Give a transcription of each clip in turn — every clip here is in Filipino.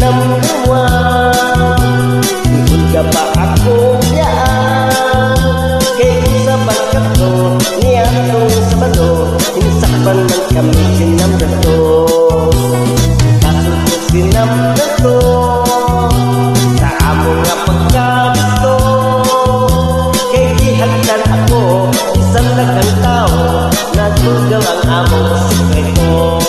number one. Iun ka pa ako yaan, kay sa bangkat ko niya itong Sabado, hinsakpan man kami si number two. Kaso ko si number two sa amo nga pagkagusto, kay gihagdan ako isang lagang tao, nagtugaw ang among sikreto.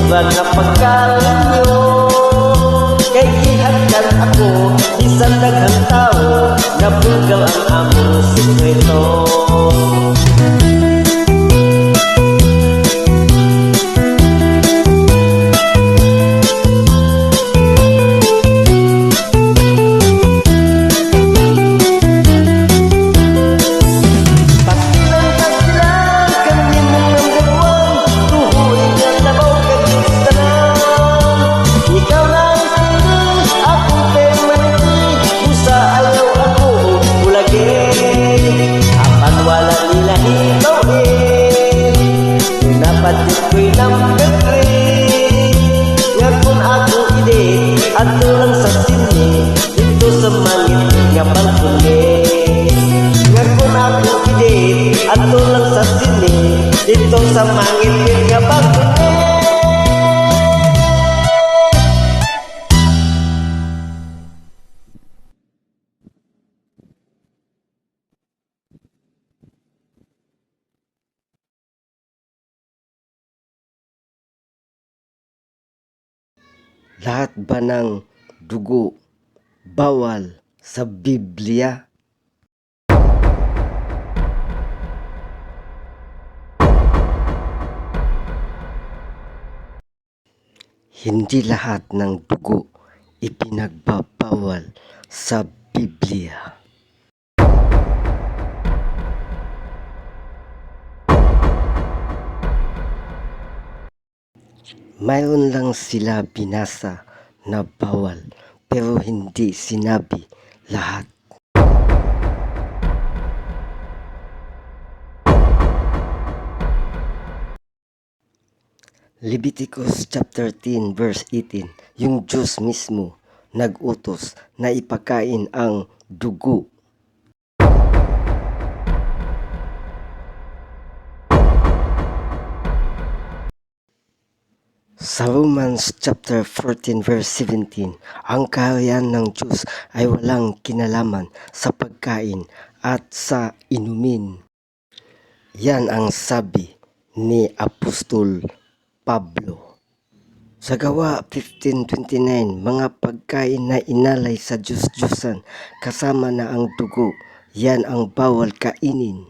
Na pagkalan nyo, kay gihagdan ako isang daghang tao, nabugaw ang among sikreto. Napatit ko'y number three, nga kung ako ide ato lang sa sini, dito sa mangit nga balkone. Nga kung ako ide ato lang sa sini, dito sa mangit nga balkone. Lahat ba ng dugo bawal sa Biblia? Hindi lahat ng dugo ipinagbabawal sa Biblia. Mayroon lang sila binasa na bawal, pero hindi sinabi lahat. Leviticus chapter 10 verse 18, yung Diyos mismo nag-utos na ipakain ang dugo. Sa Romans chapter 14 verse 17, ang kaharian ng Diyos ay walang kinalaman sa pagkain at sa inumin. Yan ang sabi ni Apostol Pablo. Sa Gawa 15:29, mga pagkain na inalay sa Diyos-Diyosan kasama na ang dugo, yan ang bawal kainin.